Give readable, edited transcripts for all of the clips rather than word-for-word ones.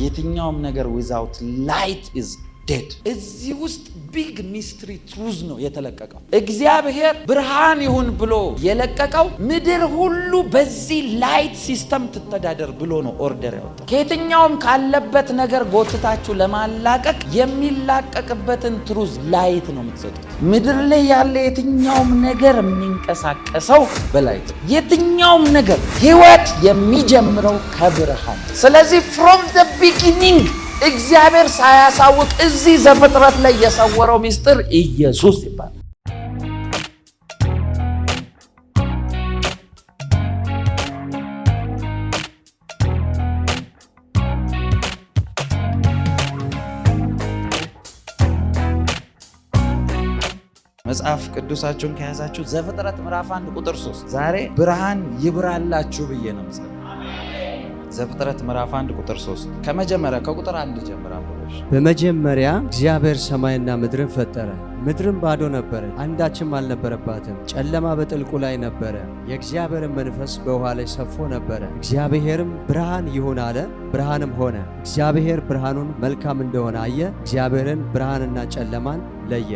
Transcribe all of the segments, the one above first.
የትኛውም ነገር without light is dead። እዚህ ውስጥ ቢግ ሚስትሪ ትሩዝ ነው የተለቀቀው። እግዚአብሔር ብርሃን ይሁን ብሎ የለቀቀው ምድር ሁሉ በዚህ ላይት ሲስተም ትተዳደር ብሎ ነው ኦርደር ያወጣው። ከየትኛውም ካለበት ነገር ጎትታችሁ ለማላቀቅ የሚላቀቅበትን ትሩዝ ላይት ነው የምትሰጡት። ምድር ላይ ያለ የትኛውም ነገር የሚንቀሳቀሰው በላይት፣ የትኛውም ነገር ህይወት የሚጀምረው ከብርሃን። ስለዚህ from the beginning እግዚአብሔር ሳያሳውቅ እዚህ ዘፍጥረት ላይ የሰወረው ሚስጥር ኢየሱስ ይባላል። መጽሐፍ ቅዱሳችሁን ከያዛችሁ ዘፍጥረት ምዕራፍ 1 ቁጥር 3 ዛሬ ብርሃን ይብራላችሁ ብዬ ነው የምጸልየው። ዘፍጥረት ምዕራፍ 1 ቁጥር 3 ከመጀመሪያ ከቁጥር 1 ጀምራ ብሎሽ። በመጀመሪያ እግዚአብሔር ሰማይና ምድርን ፈጠረ። ምድርም ባዶ ነበረች፣ አንዳችም አልነበረባትም። ጨለማ በጥልቁ ላይ ነበረ፣ የእግዚአብሔርን መንፈስ በውሃ ላይ ሰፎ ነበረ። እግዚአብሔርም ብርሃን ይሁን አለ፣ ብርሃንም ሆነ። እግዚአብሔር ብርሃኑን መልካም እንደሆነ አየ። እግዚአብሔርን ብርሃንና ጨለማን ለየ።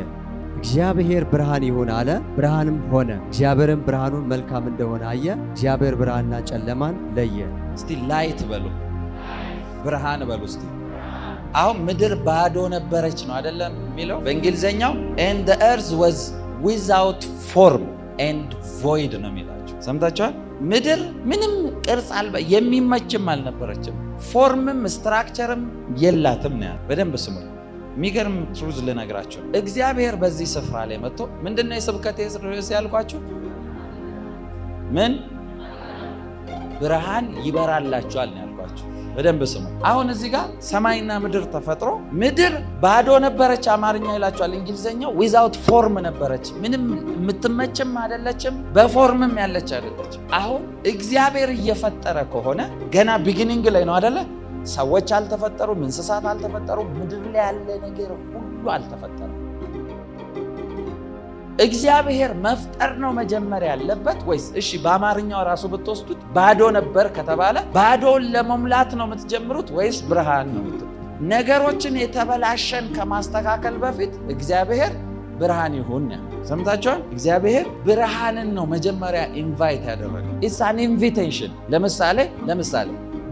እግዚአብሔር ብርሃን ይሁን አለ፣ ብርሃንም ሆነ። እግዚአብሔርም ብርሃኑን መልካም እንደሆነ አየ። እግዚአብሔር ብርሃንና ጨለማን ለየ። እስቲ ላይት በሉ፣ ብርሃን በሉ እስቲ። አሁን ምድር ባዶ ነበረች ነው አይደለም የሚለው በእንግሊዘኛው and the earth was without form and void ነው የሚላቸው። ሰምታችኋል? ምድር ምንም ቅርጽ አልባ የሚመችም አልነበረችም፣ ፎርምም ስትራክቸርም የላትም ነው ያለው። በደንብ ስሙ። የሚገርም ትሩዝ ልነግራችሁ። እግዚአብሔር በዚህ ስፍራ ላይ መጥቶ ምንድነው የስብከቴ ርዕስ ያልኳችሁ? ምን ብርሃን ይበራላችኋል ነው ያልኳችሁ። በደንብ ስሙ። አሁን እዚህ ጋር ሰማይና ምድር ተፈጥሮ ምድር ባዶ ነበረች አማርኛ ይላችኋል፣ እንግሊዘኛው ዊዛውት ፎርም ነበረች። ምንም የምትመችም አይደለችም፣ በፎርምም ያለች አይደለች። አሁን እግዚአብሔር እየፈጠረ ከሆነ ገና ቢጊኒንግ ላይ ነው አይደለ? ሰዎች አልተፈጠሩም፣ እንስሳት አልተፈጠሩም፣ ምድር ላይ ያለ ነገር ሁሉ አልተፈጠረም። እግዚአብሔር መፍጠር ነው መጀመሪያ ያለበት ወይስ? እሺ በአማርኛው ራሱ ብትወስዱት ባዶ ነበር ከተባለ ባዶን ለመሙላት ነው የምትጀምሩት ወይስ ብርሃን ነው የምትሉት? ነገሮችን የተበላሸን ከማስተካከል በፊት እግዚአብሔር ብርሃን ይሁን ያ ሰምታችኋል። እግዚአብሔር ብርሃንን ነው መጀመሪያ ኢንቫይት ያደረገው። ኢትስ አን ኢንቪቴሽን። ለምሳሌ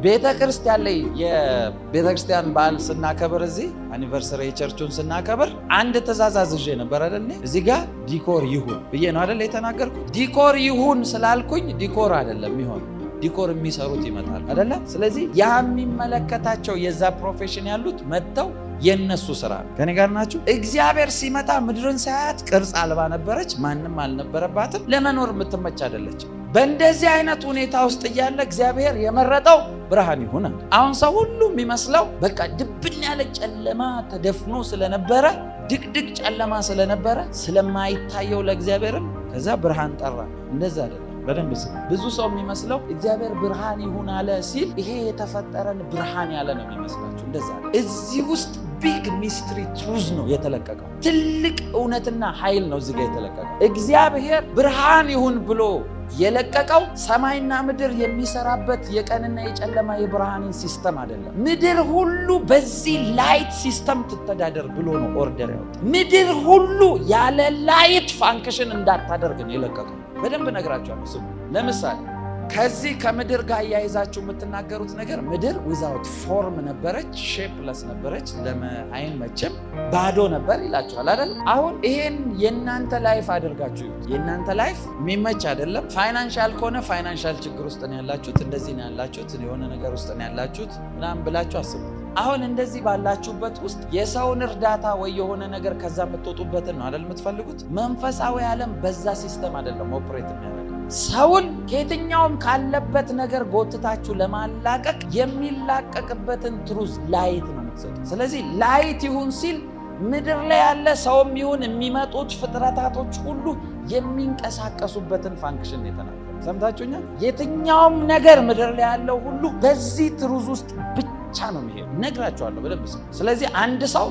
ቤተ ክርስቲያን ላይ የቤተ ክርስቲያን በዓል ስናከብር እዚህ አኒቨርሰሪ የቸርቹን ስናከብር አንድ ትእዛዝ አዝዤ ነበር አይደል? እዚህ ጋር ዲኮር ይሁን ብዬ ነው አይደል የተናገርኩት። ዲኮር ይሁን ስላልኩኝ ዲኮር አይደለም የሚሆን፣ ዲኮር የሚሰሩት ይመጣል አይደለ? ስለዚህ ያ የሚመለከታቸው የዛ ፕሮፌሽን ያሉት መጥተው የነሱ ስራ ነው። ከኔ ጋር ናችሁ? እግዚአብሔር ሲመጣ ምድርን ሳያት ቅርጽ አልባ ነበረች፣ ማንም አልነበረባትም፣ ለመኖር የምትመች አይደለችም። በእንደዚህ አይነት ሁኔታ ውስጥ እያለ እግዚአብሔር የመረጠው ብርሃን ይሁን። አሁን ሰው ሁሉ የሚመስለው በቃ ድብን ያለ ጨለማ ተደፍኖ ስለነበረ፣ ድቅድቅ ጨለማ ስለነበረ ስለማይታየው ለእግዚአብሔርም ከዛ ብርሃን ጠራ። እንደዛ አይደለም። በደንብ ብዙ ሰው የሚመስለው እግዚአብሔር ብርሃን ይሁን አለ ሲል ይሄ የተፈጠረን ብርሃን ያለ ነው የሚመስላችሁ። እንደዛ እዚህ ውስጥ ቢግ ሚስትሪ ትሩዝ ነው የተለቀቀው። ትልቅ እውነትና ኃይል ነው እዚህ ጋር የተለቀቀው። እግዚአብሔር ብርሃን ይሁን ብሎ የለቀቀው ሰማይና ምድር የሚሰራበት የቀንና የጨለማ የብርሃንን ሲስተም አይደለም። ምድር ሁሉ በዚህ ላይት ሲስተም ትተዳደር ብሎ ነው ኦርደር ያወጣው። ምድር ሁሉ ያለ ላይት ፋንክሽን እንዳታደርግ ነው የለቀቀው። በደንብ ነግራችኋለሁ። ስሙ። ለምሳሌ ከዚህ ከምድር ጋር እያይዛችሁ የምትናገሩት ነገር ምድር ዊዛውት ፎርም ነበረች፣ ሼፕለስ ነበረች፣ አይመችም፣ ባዶ ነበር ይላችኋል አይደል? አሁን ይሄን የእናንተ ላይፍ አድርጋችሁ ይሁት። የእናንተ ላይፍ የሚመች አይደለም። ፋይናንሻል ከሆነ ፋይናንሻል ችግር ውስጥ ነው ያላችሁት፣ እንደዚህ ነው ያላችሁት፣ የሆነ ነገር ውስጥ ነው ያላችሁት ምናምን ብላችሁ አስቡ። አሁን እንደዚህ ባላችሁበት ውስጥ የሰውን እርዳታ ወይ የሆነ ነገር ከዛ የምትወጡበትን ነው አይደል የምትፈልጉት? መንፈሳዊ ዓለም በዛ ሲስተም አይደለም ኦፕሬት የሚያደርገው። ሰውን ከየትኛውም ካለበት ነገር ጎትታችሁ ለማላቀቅ የሚላቀቅበትን ትሩዝ ላይት ነው የምትሰጡት። ስለዚህ ላይት ይሁን ሲል ምድር ላይ ያለ ሰውም ይሁን የሚመጡት ፍጥረታቶች ሁሉ የሚንቀሳቀሱበትን ፋንክሽን የተናገረ። ሰምታችሁኛል? የትኛውም ነገር ምድር ላይ ያለው ሁሉ በዚህ ትሩዝ ውስጥ ብቻ ነው የሚሄድ። ነግራችኋለሁ በደንብ። ስለዚህ አንድ ሰው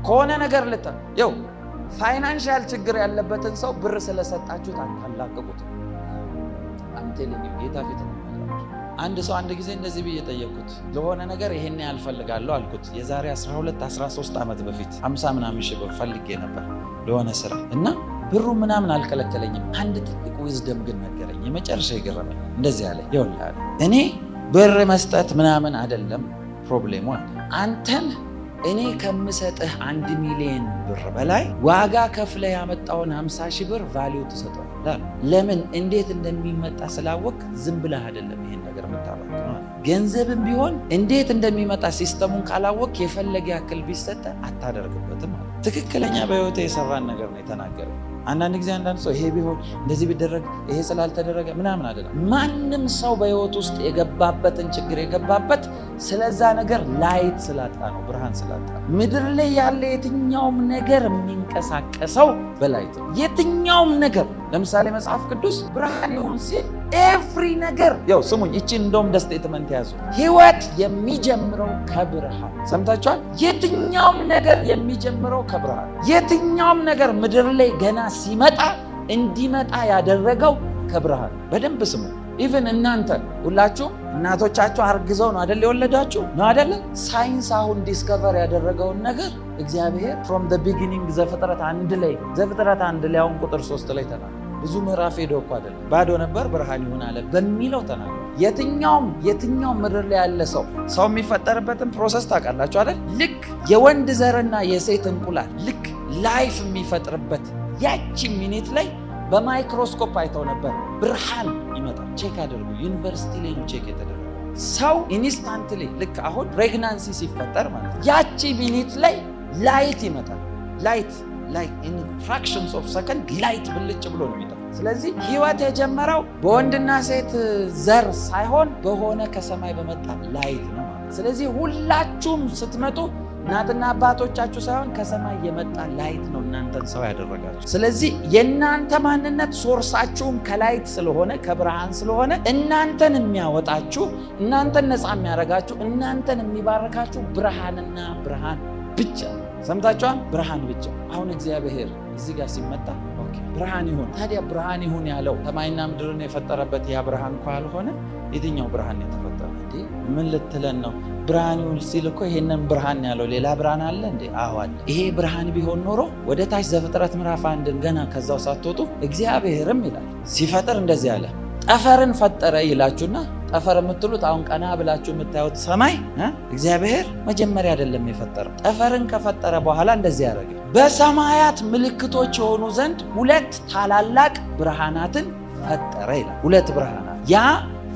ከሆነ ነገር ይኸው ፋይናንሻል ችግር ያለበትን ሰው ብር ስለሰጣችሁት አታላቅቁት። ጌታ ፊት ነው። አንድ ሰው አንድ ጊዜ እንደዚህ ብዬ ጠየቅኩት። ለሆነ ነገር ይሄን ያልፈልጋለሁ አልኩት። የዛሬ 12-13 ዓመት በፊት 50 ምናምን ሺህ ብር ፈልጌ ነበር ለሆነ ስራ እና ብሩ ምናምን አልከለከለኝም። አንድ ትልቅ ዊዝደም ግን ነገረኝ። የመጨረሻ የገረመኝ እንደዚህ አለ፣ ይኸውልህ እኔ ብር መስጠት ምናምን አይደለም ፕሮብሌሙ አለ። አንተን እኔ ከምሰጥህ 1 ሚሊዮን ብር በላይ ዋጋ ከፍለህ ያመጣውን 50 ሺህ ብር ቫሊዩ ትሰጠዋለህ። ለምን? እንዴት እንደሚመጣ ስላወቅ ዝም ብለህ አይደለም ይሄን ነገር የምታባክነው። ገንዘብም ቢሆን እንዴት እንደሚመጣ ሲስተሙን ካላወቅ የፈለገ ያክል ቢሰጠ አታደርግበትም። ትክክለኛ በህይወቴ የሰራን ነገር ነው የተናገረው። አንዳንድ ጊዜ አንዳንድ ሰው ይሄ ቢሆን እንደዚህ ቢደረግ ይሄ ስላልተደረገ ምናምን አይደለም። ማንም ሰው በህይወት ውስጥ የገባበትን ችግር የገባበት ስለዛ ነገር ላይት ስላጣ ነው፣ ብርሃን ስላጣ ነው። ምድር ላይ ያለ የትኛውም ነገር የሚንቀሳቀሰው በላይት ነው። የትኛውም ነገር ለምሳሌ መጽሐፍ ቅዱስ ብርሃን ይሁን ሲል ኤቭሪ ነገር ያው ስሙኝ፣ እቺን እንደውም ስቴትመንት ያዙ። ህይወት የሚጀምረው ከብርሃን። ሰምታችኋል? የትኛውም ነገር የሚጀምረው ከብርሃን። የትኛውም ነገር ምድር ላይ ገና ሲመጣ እንዲመጣ ያደረገው ከብርሃን። በደንብ ስሙ። ኢቭን እናንተ ሁላችሁም እናቶቻችሁ አርግዘው ነው አይደል የወለዳችሁ? ነው አይደል? ሳይንስ አሁን ዲስከቨር ያደረገውን ነገር እግዚአብሔር ፍሮም ዘ ቢጊኒንግ ዘፍጥረት 1 ላይ አሁን ቁጥር 3 ላይ ተናግሯል። ብዙ ምዕራፍ ሄዶ እኮ አይደለም፣ ባዶ ነበር ብርሃን ይሁን አለ በሚለው ተናግሯል። የትኛውም ምድር ላይ ያለ ሰው የሚፈጠርበትን ፕሮሰስ ታውቃላችሁ አይደል? ልክ የወንድ ዘርና የሴት እንቁላል ልክ ላይፍ የሚፈጥርበት ያቺ ሚኒት ላይ በማይክሮስኮፕ አይተው ነበር ብርሃን ይመጣል። ቼክ አድርጉ። ዩኒቨርሲቲ ላይ ነው ቼክ የተደረገው። ሰው ኢንስታንትሊ ልክ አሁን ፕሬግናንሲ ሲፈጠር ማለት ያቺ ሚኒት ላይ ላይት ይመጣል። ላይት ኢን ፍራክሽንስ ኦፍ ሰከንድ ላይት ብልጭ ብሎ ነው የሚጠፋው። ስለዚህ ህይወት የጀመረው በወንድና ሴት ዘር ሳይሆን በሆነ ከሰማይ በመጣ ላይት ነው ማለት። ስለዚህ ሁላችሁም ስትመጡ እናትና አባቶቻችሁ ሳይሆን ከሰማይ የመጣ ላይት ነው እናንተን ሰው ያደረጋችሁ። ስለዚህ የእናንተ ማንነት ሶርሳችሁም ከላይት ስለሆነ ከብርሃን ስለሆነ እናንተን የሚያወጣችሁ፣ እናንተን ነፃ የሚያደርጋችሁ፣ እናንተን የሚባረካችሁ ብርሃንና ብርሃን ብቻ። ሰምታችኋል? ብርሃን ብቻ። አሁን እግዚአብሔር እዚህ ጋር ሲመጣ ኦኬ ብርሃን ይሁን። ታዲያ ብርሃን ይሁን ያለው ሰማይና ምድርን የፈጠረበት ያ ብርሃን እኮ ያልሆነ የትኛው ብርሃን የተፈጠረ እንዴ? ምን ልትለን ነው? ብርሃን ይሁን ሲል እኮ ይሄንን ብርሃን ያለው ሌላ ብርሃን አለ እንዴ? አዎ አለ። ይሄ ብርሃን ቢሆን ኖሮ ወደ ታች ዘፍጥረት ምዕራፍ 1 ገና ከዛው ሳትወጡ እግዚአብሔርም ይላል ሲፈጥር እንደዚህ አለ። ጠፈርን ፈጠረ ይላችሁና ጠፈር የምትሉት አሁን ቀና ብላችሁ የምታዩት ሰማይ እግዚአብሔር መጀመሪያ አይደለም የፈጠረው። ጠፈርን ከፈጠረ በኋላ እንደዚህ ያደረገ በሰማያት ምልክቶች የሆኑ ዘንድ 2 ታላላቅ ብርሃናትን ፈጠረ ይላል። 2 ብርሃናት፣ ያ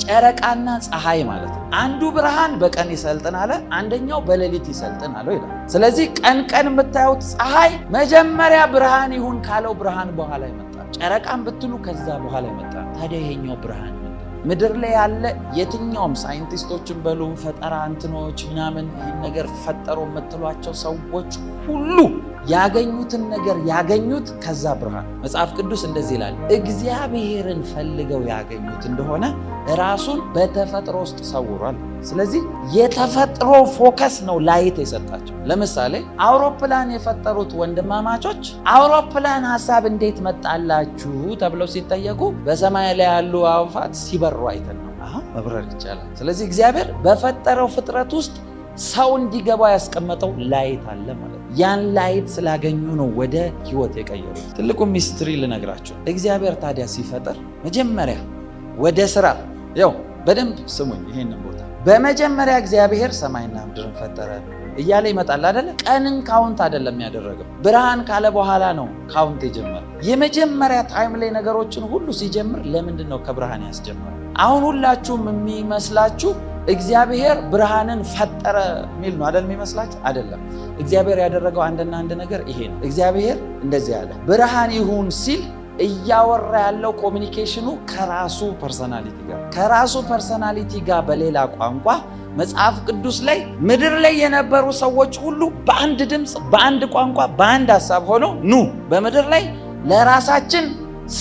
ጨረቃና ፀሐይ ማለት ነው። አንዱ ብርሃን በቀን ይሰልጥን አለ፣ አንደኛው በሌሊት ይሰልጥን አለው ይላል። ስለዚህ ቀን የምታዩት ፀሐይ መጀመሪያ ብርሃን ይሁን ካለው ብርሃን በኋላ ይመጣል። ጨረቃን ብትሉ ከዛ በኋላ ይመጣል። ታዲያ ይሄኛው ብርሃን ምድር ላይ ያለ የትኛውም ሳይንቲስቶችን በሉ ፈጠራ እንትኖች ምናምን ይህን ነገር ፈጠሩ የምትሏቸው ሰዎች ሁሉ ያገኙትን ነገር ያገኙት ከዛ ብርሃን። መጽሐፍ ቅዱስ እንደዚህ ይላል፣ እግዚአብሔርን ፈልገው ያገኙት እንደሆነ ራሱን በተፈጥሮ ውስጥ ሰውሯል። ስለዚህ የተፈጥሮ ፎከስ ነው ላይት የሰጣቸው። ለምሳሌ አውሮፕላን የፈጠሩት ወንድማማቾች አውሮፕላን ሀሳብ እንዴት መጣላችሁ ተብለው ሲጠየቁ በሰማይ ላይ ያሉ አዕዋፋት ሲበሩ አይተን ነው መብረር ይቻላል። ስለዚህ እግዚአብሔር በፈጠረው ፍጥረት ውስጥ ሰው እንዲገባ ያስቀመጠው ላይት አለ ማለት ነው። ያን ላይት ስላገኙ ነው ወደ ህይወት የቀየሩት። ትልቁ ሚስትሪ ልነግራቸው። እግዚአብሔር ታዲያ ሲፈጥር መጀመሪያ ወደ ስራ ያው በደንብ ስሙኝ ይሄንን ቦታ በመጀመሪያ እግዚአብሔር ሰማይና ምድርን ፈጠረ እያለ ይመጣል አይደለ? ቀንን ካውንት አይደለም ያደረገው። ብርሃን ካለ በኋላ ነው ካውንት የጀመረው። የመጀመሪያ ታይም ላይ ነገሮችን ሁሉ ሲጀምር ለምንድን ነው ከብርሃን ያስጀመረው? አሁን ሁላችሁም የሚመስላችሁ እግዚአብሔር ብርሃንን ፈጠረ የሚል ነው አይደል? የሚመስላችሁ አይደለም። እግዚአብሔር ያደረገው አንድና አንድ ነገር ይሄ ነው። እግዚአብሔር እንደዚህ ያለ ብርሃን ይሁን ሲል እያወራ ያለው ኮሚኒኬሽኑ ከራሱ ፐርሰናሊቲ ጋር በሌላ ቋንቋ መጽሐፍ ቅዱስ ላይ ምድር ላይ የነበሩ ሰዎች ሁሉ በአንድ ድምፅ፣ በአንድ ቋንቋ፣ በአንድ ሀሳብ ሆነው ኑ በምድር ላይ ለራሳችን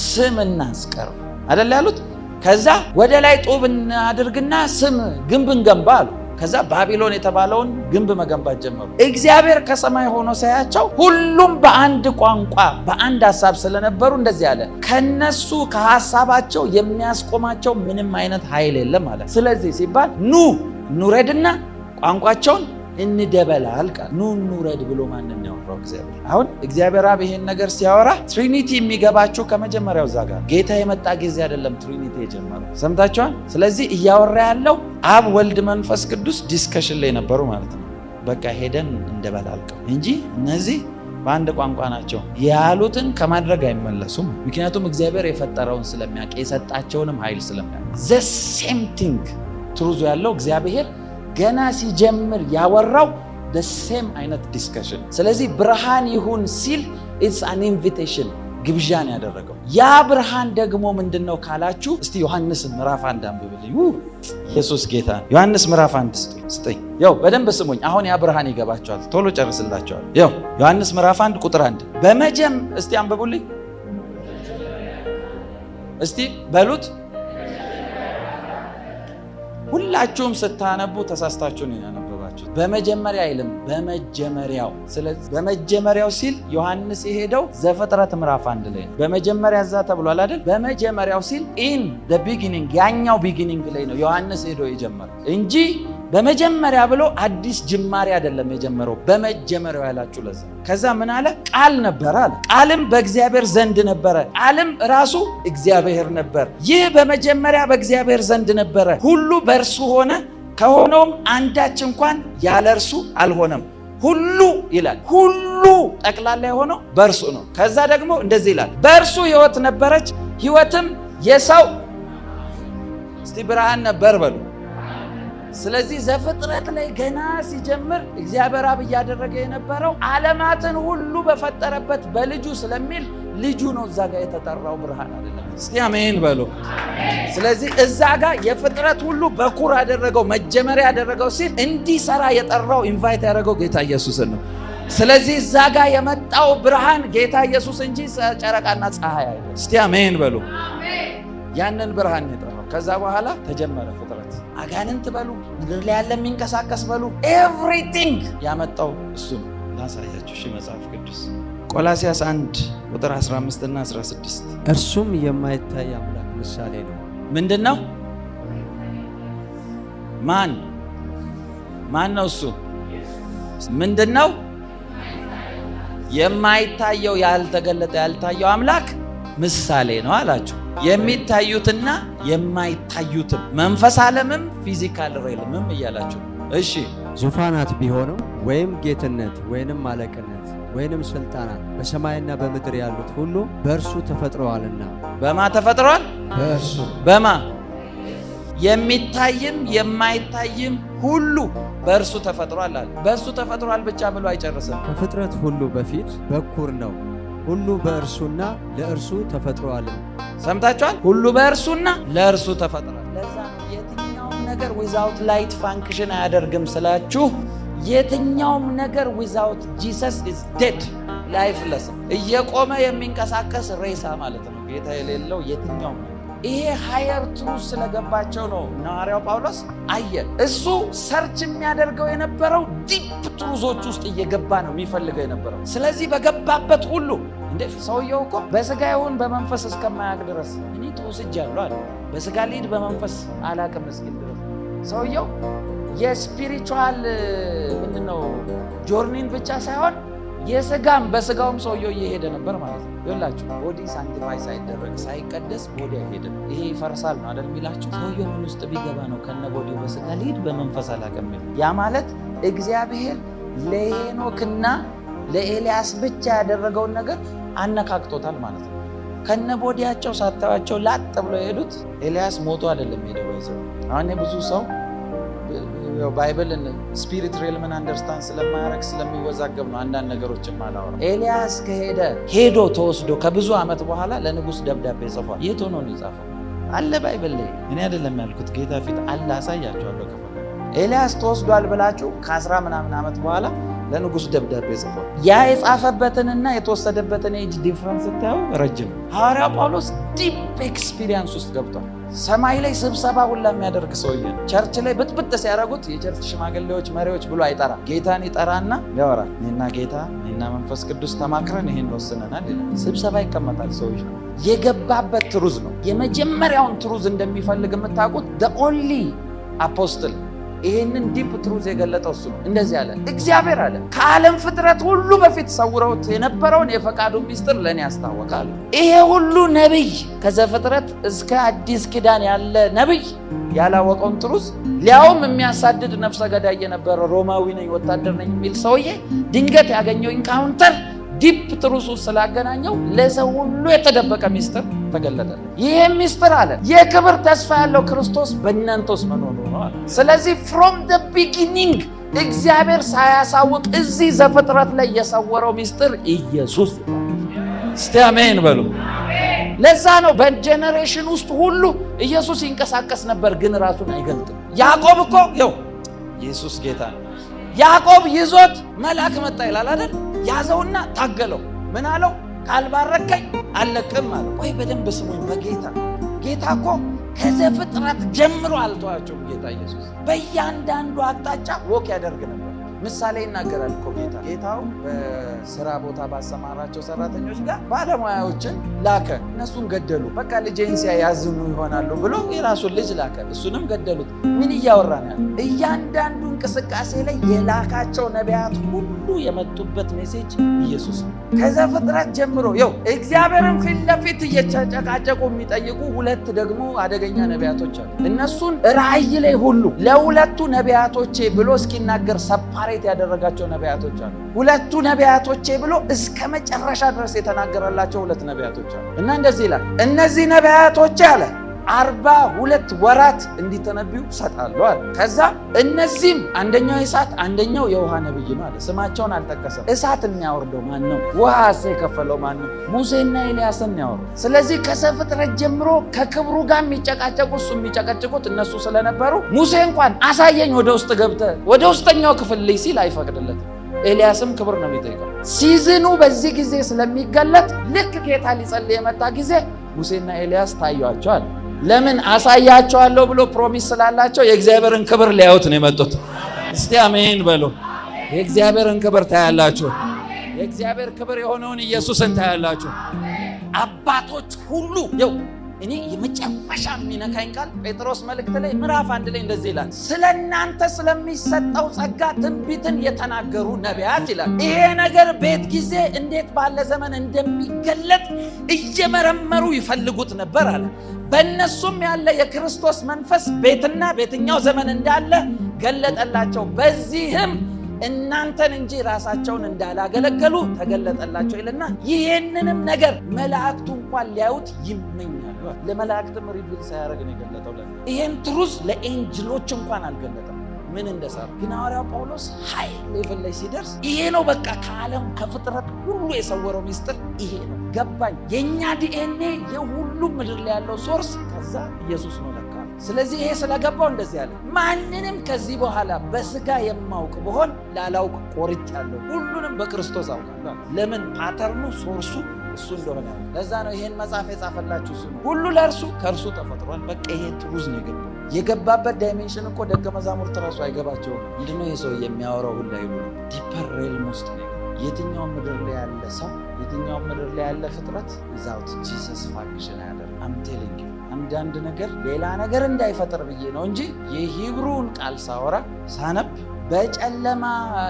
ስም እናስቀርብ አይደል ያሉት። ከዛ ወደ ላይ ጡብ እናድርግና ስም ግንብ እንገንባ አሉ። ከዛ ባቢሎን የተባለውን ግንብ መገንባት ጀመሩ። እግዚአብሔር ከሰማይ ሆኖ ሳያቸው ሁሉም በአንድ ቋንቋ በአንድ ሐሳብ ስለነበሩ እንደዚህ አለ፣ ከነሱ ከሐሳባቸው የሚያስቆማቸው ምንም አይነት ኃይል የለም አለ። ስለዚህ ሲባል ኑ እንውረድና ቋንቋቸውን እንደበላልቅ። ኑ እንውረድ ብሎ ማንን ያወራው? እግዚአብሔር። አሁን እግዚአብሔር አብ ይሄን ነገር ሲያወራ ትሪኒቲ የሚገባችሁ ከመጀመሪያው እዛ ጋር ጌታ የመጣ ጊዜ አይደለም ትሪኒቲ የጀመረው። ሰምታችኋል? ስለዚህ እያወራ ያለው አብ፣ ወልድ፣ መንፈስ ቅዱስ ዲስከሽን ላይ ነበሩ ማለት ነው። በቃ ሄደን እንደበላልቀው እንጂ እነዚህ በአንድ ቋንቋ ናቸው ያሉትን ከማድረግ አይመለሱም። ምክንያቱም እግዚአብሔር የፈጠረውን ስለሚያውቅ የሰጣቸውንም ኃይል ስለሚያውቅ ዘ ሴም ቲንግ ትሩዙ ያለው እግዚአብሔር ገና ሲጀምር ያወራው ሴም አይነት ዲስከሽን። ስለዚህ ብርሃን ይሁን ሲል ኢትስ አን ኢንቪቴሽን፣ ግብዣን ያደረገው። ያ ብርሃን ደግሞ ምንድነው ካላችሁ እስቲ ዮሐንስ ምዕራፍ 1 አንብብልኝ። ኢየሱስ ጌታ። ዮሐንስ ምዕራፍ 1 ስጠኝ። ያው በደንብ ስሙኝ። አሁን ያ ብርሃን ይገባቸዋል። ቶሎ ጨርስላቸዋል። ያው ዮሐንስ ምዕራፍ 1 ቁጥር 1 እስቲ አንብቡልኝ። እስቲ በሉት። ሁላችሁም ስታነቡ ተሳስታችሁ ነው ያነበባችሁት። በመጀመሪያ አይልም፣ በመጀመሪያው። ስለዚህ በመጀመሪያው ሲል ዮሐንስ የሄደው ዘፍጥረት ምዕራፍ 1 ላይ ነው። በመጀመሪያ እዛ ተብሏል አይደል? በመጀመሪያው ሲል ኢን ዘ ቢጊኒንግ፣ ያኛው ቢጊኒንግ ላይ ነው ዮሐንስ ሄዶ የጀመረው እንጂ በመጀመሪያ ብሎ አዲስ ጅማሬ አይደለም የጀመረው። በመጀመሪያው ያላችሁ ለዛ። ከዛ ምን አለ? ቃል ነበር አለ። ቃልም በእግዚአብሔር ዘንድ ነበረ፣ ቃልም ራሱ እግዚአብሔር ነበር። ይህ በመጀመሪያ በእግዚአብሔር ዘንድ ነበረ። ሁሉ በእርሱ ሆነ፣ ከሆነውም አንዳች እንኳን ያለ እርሱ አልሆነም። ሁሉ ይላል። ሁሉ ጠቅላላ የሆነው በእርሱ ነው። ከዛ ደግሞ እንደዚህ ይላል፣ በእርሱ ሕይወት ነበረች፣ ሕይወትም የሰው እስቲ ብርሃን ነበር በሉ። ስለዚህ ዘፍጥረት ላይ ገና ሲጀምር እግዚአብሔር አብ እያደረገ የነበረው ዓለማትን ሁሉ በፈጠረበት በልጁ ስለሚል ልጁ ነው እዛ ጋር የተጠራው፣ ብርሃን አይደለም። እስቲ አሜን በሉ። ስለዚህ እዛ ጋር የፍጥረት ሁሉ በኩር ያደረገው መጀመሪያ ያደረገው ሲል እንዲሰራ የጠራው ኢንቫይት ያደረገው ጌታ ኢየሱስን ነው። ስለዚህ እዛ ጋር የመጣው ብርሃን ጌታ ኢየሱስ እንጂ ጨረቃና ፀሐይ አይደለም። እስቲ አሜን በሉ። ያንን ብርሃን የጠራው ከዛ በኋላ ተጀመረ ፍጥረት። አጋንንት በሉ፣ ምድር ላይ ያለ የሚንቀሳቀስ በሉ፣ ኤቭሪቲንግ ያመጣው እሱ ነው። ላሳያችሁ እሺ፣ መጽሐፍ ቅዱስ ቆላስይስ 1 ቁጥር 15 እና 16። እርሱም የማይታይ አምላክ ምሳሌ ነው። ምንድን ነው? ማን ነው እሱ? ምንድን ነው? የማይታየው ያልተገለጠ ያልታየው አምላክ ምሳሌ ነው አላችሁ። የሚታዩትና የማይታዩትም መንፈስ ዓለምም ፊዚካል ሬልምም እያላችሁ እሺ። ዙፋናት ቢሆነው ወይም ጌትነት ወይንም አለቅነት ወይንም ስልጣናት በሰማይና በምድር ያሉት ሁሉ በእርሱ ተፈጥረዋልና። በማ ተፈጥረዋል? በእርሱ። በማ? የሚታይም የማይታይም ሁሉ በእርሱ ተፈጥሯል አለ። በእሱ ተፈጥሯል ብቻ ብሎ አይጨርስም። ከፍጥረት ሁሉ በፊት በኩር ነው። ሁሉ በእርሱና ለእርሱ ተፈጥሯል። ሰምታችኋል? ሁሉ በእርሱና ለእርሱ ተፈጥሯል። ለዛ ነው የትኛውም ነገር ዊዛውት ላይት ፋንክሽን አያደርግም ስላችሁ፣ የትኛውም ነገር ዊዛውት ጂሰስ ኢዝ ዴድ ላይፍለስ፣ እየቆመ የሚንቀሳቀስ ሬሳ ማለት ነው። ጌታ የሌለው የትኛውም ነገር። ይሄ ሃየር ትሩዝ ስለገባቸው ነው ሐዋርያው ጳውሎስ አየ። እሱ ሰርች የሚያደርገው የነበረው ዲፕ ትሩዞች ውስጥ እየገባ ነው የሚፈልገው የነበረው። ስለዚህ በገባበት ሁሉ እንደ ሰውየው እኮ በስጋ ይሁን በመንፈስ እስከማያውቅ ድረስ እኔ ተወስጃለሁ አለ። በስጋ ልሂድ በመንፈስ አላቅም እስኪል ድረስ ሰውየው የስፒሪቹዋል ምንድነው ጆርኒን ብቻ ሳይሆን የስጋም በስጋውም ሰውየው እየሄደ ነበር ማለት ነው። ይኸውላችሁ ቦዲ ሳንቲፋይ ሳይደረግ ሳይቀደስ ቦዲ አይሄድም። ይሄ ይፈርሳል ነው አይደል የሚላችሁ። ሰውየው ምን ውስጥ ቢገባ ነው ከነ ቦዲው በስጋ ልሂድ በመንፈስ አላቅም? ያ ማለት እግዚአብሔር ለሄኖክና ለኤልያስ ብቻ ያደረገውን ነገር አነካክቶታል ማለት ነው። ከነ ቦዲያቸው ሳታዋቸው ላጥ ብለው የሄዱት ኤልያስ ሞቶ አይደለም ሄደው ይዘው። አሁን ብዙ ሰው ባይብልን ስፒሪት ሬልምን አንደርስታንድ ስለማያረግ ስለሚወዛገብ ነው አንዳንድ ነገሮችን ማላወራ። ኤልያስ ሄዶ ተወስዶ ከብዙ ዓመት በኋላ ለንጉሥ ደብዳቤ ጽፏል። የት ሆኖ ነው የጻፈው? አለ ባይብል ላይ። እኔ አይደለም ያልኩት፣ ጌታ ፊት አለ። አሳያቸዋለሁ። ኤልያስ ተወስዷል ብላችሁ ከ10 ምናምን ዓመት በኋላ ለንጉሥ ደብዳቤ ጽፎ ያ የጻፈበትንና የተወሰደበትን ኤጅ ዲፍረንስ ስታዩ ረጅም። ሐዋርያው ጳውሎስ ዲፕ ኤክስፒሪየንስ ውስጥ ገብቷል። ሰማይ ላይ ስብሰባ ሁላ የሚያደርግ ሰውዬ ነው። ቸርች ላይ ብጥብጥ ሲያደርጉት የቸርች ሽማግሌዎች፣ መሪዎች ብሎ አይጠራ። ጌታን ይጠራና ያወራል። እኔና ጌታ እኔና መንፈስ ቅዱስ ተማክረን ይሄን ወስነናል ይላል። ስብሰባ ይቀመጣል። ሰውዬ የገባበት ትሩዝ ነው። የመጀመሪያውን ትሩዝ እንደሚፈልግ የምታውቁት the only አፖስትል ይሄንን ዲፕ ትሩዝ የገለጠው እሱ ነው። እንደዚህ አለ፣ እግዚአብሔር አለ ከዓለም ፍጥረት ሁሉ በፊት ሰውረውት የነበረውን የፈቃዱን ሚስጥር ለእኔ ያስታወቃል። ይሄ ሁሉ ነቢይ ከዘፍጥረት እስከ አዲስ ኪዳን ያለ ነቢይ ያላወቀውን ትሩዝ፣ ሊያውም የሚያሳድድ ነፍሰ ገዳይ የነበረ ሮማዊ ነኝ ወታደር ነኝ የሚል ሰውዬ ድንገት ያገኘው ኢንካውንተር ዲፕ ትሩዝ ስላገናኘው ለሰው ሁሉ የተደበቀ ሚስጥር ተገለጠ። ይሄ ሚስጥር አለ የክብር ተስፋ ያለው ክርስቶስ በእናንተ ውስጥ መኖሩ ነው አለ። ስለዚህ ፍሮም ዘ ቢጊኒንግ እግዚአብሔር ሳያሳውቅ እዚህ ዘፍጥረት ላይ የሰወረው ሚስጥር ኢየሱስ። እስቲ አሜን በሉ። ለዛ ነው በጀነሬሽን ውስጥ ሁሉ ኢየሱስ ይንቀሳቀስ ነበር፣ ግን ራሱን አይገልጥም። ያዕቆብ እኮ ይኸው ኢየሱስ ጌታ ነው። ያዕቆብ ይዞት መልአክ መጣ ይላል አይደል? ያዘውና ታገለው። ምን አለው? ካልባረከኝ አለቅም አለ። ቆይ በደንብ ስሙኝ። በጌታ ጌታ እኮ ከዘፍጥረት ጀምሮ አልተዋቸውም። ጌታ ኢየሱስ በእያንዳንዱ አቅጣጫ ወክ ያደርግ ነበር። ምሳሌ ይናገራል እኮ ጌታ። ጌታው በስራ ቦታ ባሰማራቸው ሰራተኞች ጋር ባለሙያዎችን ላከ። እነሱን ገደሉ። በቃ ልጄን ሲያዝኑ ይሆናሉ ብሎ የራሱን ልጅ ላከ። እሱንም ገደሉት። ምን እያወራን ያለ? እያንዳንዱ እንቅስቃሴ ላይ የላካቸው ነቢያት ሁሉ የመጡበት ሜሴጅ ኢየሱስ ነው። ከዘፍጥረት ጀምሮ ይኸው እግዚአብሔርን ፊት ለፊት እየተጨቃጨቁ የሚጠይቁ ሁለት ደግሞ አደገኛ ነቢያቶች አሉ። እነሱን ራእይ ላይ ሁሉ ለሁለቱ ነቢያቶቼ ብሎ እስኪናገር ሰፓሬት ያደረጋቸው ነቢያቶች አሉ። ሁለቱ ነቢያቶቼ ብሎ እስከ መጨረሻ ድረስ የተናገረላቸው ሁለት ነቢያቶች አሉ። እና እንደዚህ ይላል፣ እነዚህ ነቢያቶቼ አለ 42 ወራት እንዲተነብዩ ሰጣለሁ አለ። ከዛ እነዚህም አንደኛው የእሳት አንደኛው የውሃ ነብይ ነው አለ። ስማቸውን አልጠቀሰም። እሳት የሚያወርደው ማን ነው? ውሃስ የከፈለው ማን ነው? ሙሴና ኤልያስን ያወርደው። ስለዚህ ከዘፍጥረት ጀምሮ ከክብሩ ጋር የሚጨቃጨቁት እነሱ ስለነበሩ ሙሴ እንኳን አሳየኝ ወደ ውስጥ ገብተህ ወደ ውስጠኛው ክፍል ላይ ሲል አይፈቅድለትም። ኤልያስም ክብር ነው የሚጠይቀው። ሲዝኑ በዚህ ጊዜ ስለሚገለጥ ልክ ጌታ ሊጸልይ የመጣ ጊዜ ሙሴና ኤልያስ ታዩአቸዋል። ለምን? አሳያቸዋለሁ ብሎ ፕሮሚስ ስላላቸው የእግዚአብሔርን ክብር ሊያዩት ነው የመጡት። እስቲ አሜን በሉ። የእግዚአብሔርን ክብር ታያላችሁ። የእግዚአብሔር ክብር የሆነውን ኢየሱስን ታያላችሁ። አባቶች ሁሉ ይው እኔ የመጨረሻ የሚነካኝ ቃል ጴጥሮስ መልእክት ላይ ምዕራፍ 1 ላይ እንደዚህ ይላል፣ ስለ እናንተ ስለሚሰጠው ጸጋ ትንቢትን የተናገሩ ነቢያት ይላል። ይሄ ነገር ቤት ጊዜ እንዴት ባለ ዘመን እንደሚገለጥ እየመረመሩ ይፈልጉት ነበር አለ። በእነሱም ያለ የክርስቶስ መንፈስ ቤትና ቤትኛው ዘመን እንዳለ ገለጠላቸው። በዚህም እናንተን እንጂ ራሳቸውን እንዳላገለገሉ ተገለጠላቸው ይልና ይህንንም ነገር መላእክቱ እንኳን ሊያዩት ይመኛሉ። ለመላእክትም ሪቪል ሳያደርግ ነው የገለጠው። ይህን ትሩዝ ለኤንጅሎች እንኳን አልገለጠም ምን እንደሰራ። ግን ሐዋርያው ጳውሎስ ሃይ ሌቭል ላይ ሲደርስ ይሄ ነው በቃ ከዓለም ከፍጥረት ሁሉ የሰወረው ሚስጥር ይሄ ነው ገባኝ። የእኛ ዲኤንኤ የሁሉም ምድር ላይ ያለው ሶርስ ከዛ ኢየሱስ ነው ለካ። ስለዚህ ይሄ ስለገባው እንደዚህ ያለ ማንንም ከዚህ በኋላ በስጋ የማውቅ ብሆን ላላውቅ ቆርጫለሁ፣ ሁሉንም በክርስቶስ አውቃለሁ። ለምን? ፓተርኑ ሶርሱ እሱ እንደሆነ። ለዛ ነው ይሄን መጽሐፍ የጻፈላችሁ እሱ። ሁሉ ለእርሱ ከእርሱ ተፈጥሯል። በቃ ይሄ ትሩዝ ነው የገባው። የገባበት ዳይሜንሽን እኮ ደቀ መዛሙርት ራሱ አይገባቸውም። ምንድነው የሰው የሚያወራው ሁላ ይሉ ዲፐር ሬልም ውስጥ ነው። የትኛውም ምድር ላይ ያለ ሰው የትኛውም ምድር ላይ ያለ ፍጥረት ዊዛውት ጂሰስ ፋንክሽን አያደርም። አም ቴሊንግ ዩ አንዳንድ ነገር ሌላ ነገር እንዳይፈጠር ብዬ ነው እንጂ የሂብሩን ቃል ሳነብ በጨለማ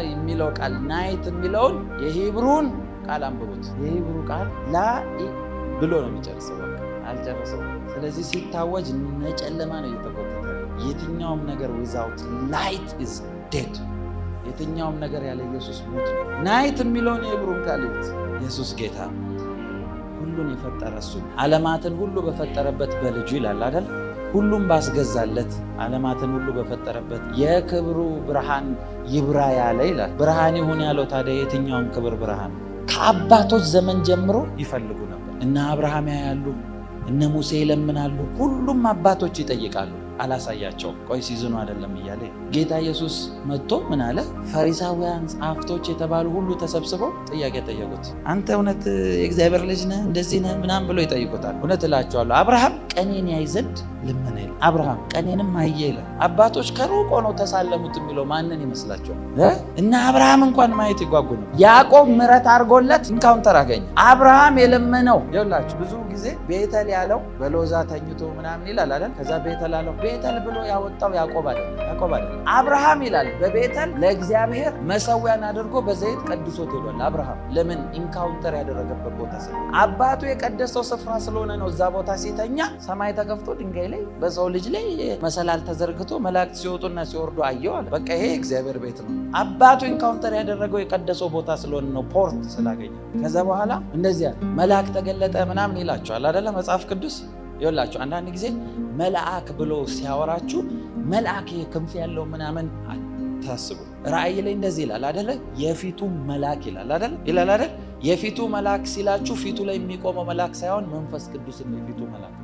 የሚለው ቃል ናይት የሚለውን የሂብሩን ቃል አንብቡት። የሂብሩ ቃል ላኢ ብሎ ነው የሚጨርሰው። አልጨረሰው። ስለዚህ ሲታወጅ ነጨለማ ነው እየተቆጠረ። የትኛውም ነገር ዊዛውት ላይት ኢዝ ዴድ። የትኛውም ነገር ያለ ኢየሱስ ሞት ነው። ናይት የሚለውን የሂብሩን ቃል ኢየሱስ ጌታ ሁሉን የፈጠረ እሱ ዓለማትን ሁሉ በፈጠረበት በልጁ ይላል አይደል? ሁሉም ባስገዛለት ዓለማትን ሁሉ በፈጠረበት የክብሩ ብርሃን ይብራ ያለ ይላል። ብርሃን ይሁን ያለው ታዲያ የትኛውን ክብር ብርሃን? ከአባቶች ዘመን ጀምሮ ይፈልጉ ነበር። እነ አብርሃም ያያሉ፣ እነ ሙሴ ይለምናሉ፣ ሁሉም አባቶች ይጠይቃሉ። አላሳያቸውም። ቆይ ሲዝኑ አይደለም እያለ ጌታ ኢየሱስ መጥቶ ምን አለ? ፈሪሳውያን ጸሐፍቶች የተባሉ ሁሉ ተሰብስበው ጥያቄ ጠየቁት። አንተ እውነት የእግዚአብሔር ልጅ ነህ እንደዚህ ነህ ምናምን ብሎ ይጠይቁታል። እውነት እላቸዋለሁ አብርሃም ቀኔን ያይ ዘንድ ልመና ይላል። አብርሃም ቀኔንም አየ ይላል። አባቶች ከሩቅ ሆነው ተሳለሙት የሚለው ማንን ይመስላቸዋል? እና አብርሃም እንኳን ማየት ይጓጉ ነው። ያዕቆብ ምሕረት አድርጎለት ኢንካውንተር አገኘ። አብርሃም የለመነው ይኸውላችሁ ብዙ ጊዜ ቤተል ያለው በሎዛ ተኝቶ ምናምን ይላል አይደል? ከዛ ቤተል አለው። ቤተል ብሎ ያወጣው ያዕቆብ አይደለም። አብርሃም ይላል በቤተል ለእግዚአብሔር መሰዊያን አድርጎ በዘይት ቀድሶት ሄዷል። አብርሃም ለምን? ኢንካውንተር ያደረገበት ቦታ ስለሆነ አባቱ የቀደሰው ስፍራ ስለሆነ ነው። እዛ ቦታ ሲተኛ ሰማይ ተከፍቶ ድንጋይ ላይ በሰው ልጅ ላይ መሰላል ተዘርግቶ መላእክት ሲወጡና ሲወርዱ አየው አለ። በቃ ይሄ እግዚአብሔር ቤት ነው። አባቱ ኢንካውንተር ያደረገው የቀደሰው ቦታ ስለሆነ ነው፣ ፖርት ስላገኘ። ከዛ በኋላ እንደዚያ መልአክ ተገለጠ ምናምን ይላቸዋል አይደለ መጽሐፍ ቅዱስ። ይኸውላችሁ አንዳንድ ጊዜ መልአክ ብሎ ሲያወራችሁ መልአክ ክንፍ ያለው ምናምን ታስቡ። ራእይ ላይ እንደዚህ ይላል አይደለ? የፊቱ መልአክ ይላል አይደለ? የፊቱ መልአክ ሲላችሁ ፊቱ ላይ የሚቆመው መልአክ ሳይሆን መንፈስ ቅዱስን የፊቱ መልአክ።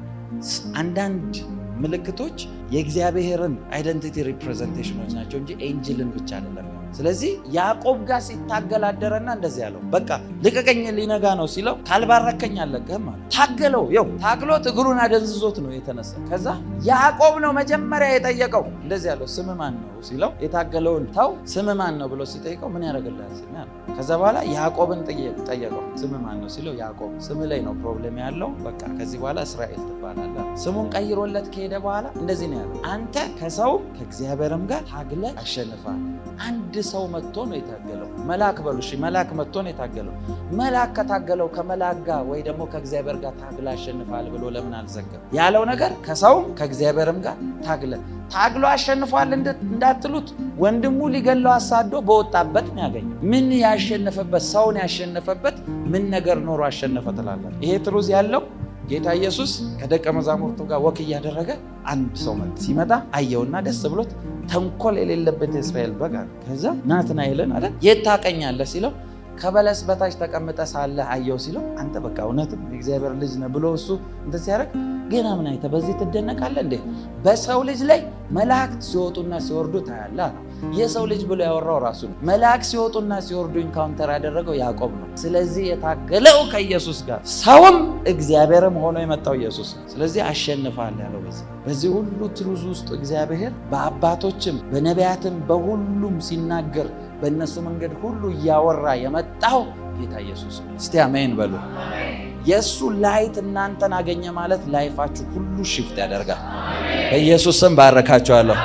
አንዳንድ ምልክቶች የእግዚአብሔርን አይደንቲቲ ሪፕሬዘንቴሽኖች ናቸው እንጂ ኤንጅልን ብቻ አይደለም። ስለዚህ ያዕቆብ ጋር ሲታገል አደረና እንደዚህ ያለው በቃ ልቀቀኝ ሊነጋ ነው ሲለው ካልባረከኝ አለቅህም አለ። ታገለው። ይኸው ታግሎት እግሩን አደንዝዞት ነው የተነሳ። ከዛ ያዕቆብ ነው መጀመሪያ የጠየቀው። እንደዚህ ያለው ስም ማን ነው ሲለው የታገለውን ተው ስም ማን ነው ብሎ ሲጠይቀው ምን ያደርግልሃል ሲል ከዛ በኋላ ያዕቆብን ጠየቀው። ስም ማን ነው ሲለው ያዕቆብ ስም ላይ ነው ፕሮብሌም ያለው፣ በቃ ከዚህ በኋላ እስራኤል ትባላለህ። ስሙን ቀይሮለት ከሄደ በኋላ እንደዚህ ነው ያለው፣ አንተ ከሰውም ከእግዚአብሔርም ጋር ታግለ አሸንፋል። አንድ ሰው መጥቶ ነው የታገለው። መልአክ በሉ እሺ፣ መልአክ መጥቶ ነው የታገለው። መልአክ ከታገለው ከመልአክ ጋር ወይ ደግሞ ከእግዚአብሔር ጋር ታግለ አሸንፋል ብሎ ለምን አልዘገም? ያለው ነገር ከሰውም ከእግዚአብሔርም ጋር ታግሎ አሸንፏል እንዳትሉት፣ ወንድሙ ሊገለው አሳዶ በወጣበት ነው ያገኘው። ምን ያሸነፈበት? ሰውን ያሸነፈበት ምን ነገር ኖሮ አሸነፈ ትላለን? ይሄ ትሩዝ ያለው ጌታ ኢየሱስ ከደቀ መዛሙርቱ ጋር ወክ እያደረገ አንድ ሰው ሲመጣ አየውና ደስ ብሎት ተንኮል የሌለበት የእስራኤል በግ አለ። ከዛ ናትናኤልን አለ የት ታውቀኛለህ ሲለው ከበለስ በታች ተቀምጠ ሳለ አየው ሲለው አንተ በቃ እውነትም የእግዚአብሔር ልጅ ነህ ብሎ እሱ እንትን ሲያደርግ ገና ምን አይተህ በዚህ ትደነቃለህ እንዴ? በሰው ልጅ ላይ መላእክት ሲወጡና ሲወርዱ ታያለህ። የሰው ልጅ ብሎ ያወራው ራሱ ነው። መላእክት ሲወጡና ሲወርዱ ኢንካውንተር ያደረገው ያዕቆብ ነው። ስለዚህ የታገለው ከኢየሱስ ጋር ሰውም እግዚአብሔርም ሆኖ የመጣው ኢየሱስ ነው። ስለዚህ አሸንፋል ያለው በዚህ ሁሉ ትሩዝ ውስጥ እግዚአብሔር በአባቶችም በነቢያትም በሁሉም ሲናገር በእነሱ መንገድ ሁሉ እያወራ የመጣው ጌታ ኢየሱስ ነው። እስቲ አሜን በሉ። የእሱ ላይት እናንተን አገኘ ማለት ላይፋችሁ ሁሉ ሽፍት ያደርጋል። በኢየሱስ ስም ባረካችኋለሁ።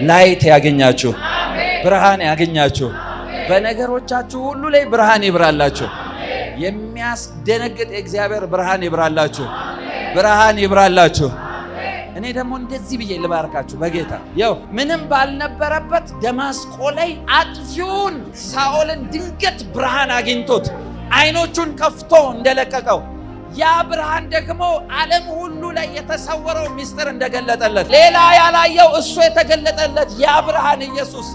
ላይት ያገኛችሁ፣ ብርሃን ያገኛችሁ፣ በነገሮቻችሁ ሁሉ ላይ ብርሃን ይብራላችሁ። የሚያስደነግጥ የእግዚአብሔር ብርሃን ይብራላችሁ፣ ብርሃን ይብራላችሁ። እኔ ደግሞ እንደዚህ ብዬ ልባርካችሁ በጌታ ያው ምንም ባልነበረበት ደማስቆ ላይ አጥፊውን ሳኦልን ድንገት ብርሃን አግኝቶት አይኖቹን ከፍቶ እንደለቀቀው ያ ብርሃን ደግሞ ዓለም ሁሉ ላይ የተሰወረው ምስጢር እንደገለጠለት ሌላ ያላየው እሱ የተገለጠለት ያ ብርሃን ኢየሱስ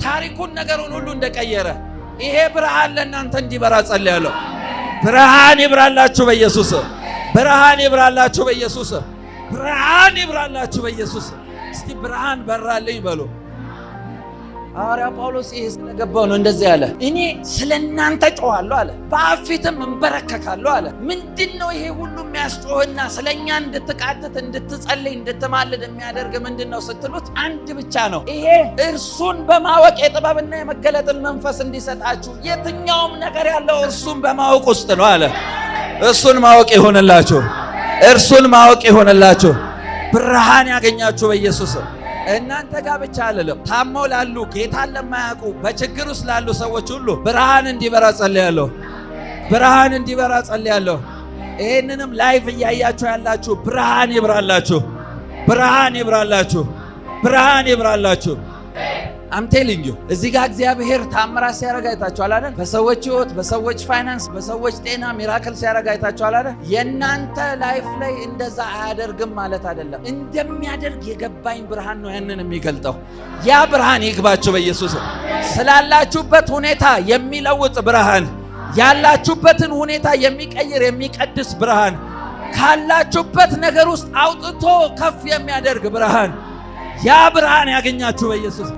ታሪኩን ነገሩን ሁሉ እንደቀየረ ይሄ ብርሃን ለእናንተ እንዲበራ ጸልያለሁ። ብርሃን ይብራላችሁ በኢየሱስ፣ ብርሃን ይብራላችሁ በኢየሱስ፣ ብርሃን ይብራላችሁ በኢየሱስ። እስቲ ብርሃን በራልኝ በሉ። ሐዋርያ ጳውሎስ ይሄ ስለገባው ነው እንደዚህ ያለ፣ እኔ ስለእናንተ ጮኻለሁ አለ፣ በአብ ፊትም እንበረከካለሁ አለ። ምንድነው ይሄ ሁሉ የሚያስጮህና ስለኛ እንድትቃትት እንድትጸልይ እንድትማልድ የሚያደርግ ምንድነው ስትሉት አንድ ብቻ ነው። ይሄ እርሱን በማወቅ የጥበብና የመገለጥን መንፈስ እንዲሰጣችሁ። የትኛውም ነገር ያለው እርሱን በማወቅ ውስጥ ነው አለ። እርሱን ማወቅ ይሆንላችሁ፣ እርሱን ማወቅ ይሆንላችሁ። ብርሃን ያገኛችሁ በኢየሱስ። እናንተ ጋር ብቻ አይደለም፣ ታመው ላሉ ጌታን ለማያውቁ በችግር ውስጥ ላሉ ሰዎች ሁሉ ብርሃን እንዲበራ ጸልያለሁ። ብርሃን እንዲበራ ጸልያለሁ። ይሄንንም ላይቭ እያያችሁ ያላችሁ ብርሃን ይብራላችሁ፣ ብርሃን ይብራላችሁ፣ ብርሃን ይብራላችሁ። I'm telling you እዚህ ጋር እግዚአብሔር ታምራት ሲያደርግ አይታችኋል አይደል? በሰዎች ህይወት፣ በሰዎች ፋይናንስ፣ በሰዎች ጤና ሚራክል ሲያደርግ አይታችኋል አይደል? የእናንተ ላይፍ ላይ እንደዛ አያደርግም ማለት አይደለም። እንደሚያደርግ የገባኝ ብርሃን ነው ያንን የሚገልጠው። ያ ብርሃን ይግባችሁ በኢየሱስ። ስላላችሁበት ሁኔታ የሚለውጥ ብርሃን፣ ያላችሁበትን ሁኔታ የሚቀይር የሚቀድስ ብርሃን፣ ካላችሁበት ነገር ውስጥ አውጥቶ ከፍ የሚያደርግ ብርሃን ያ ብርሃን ያገኛችሁ በኢየሱስ።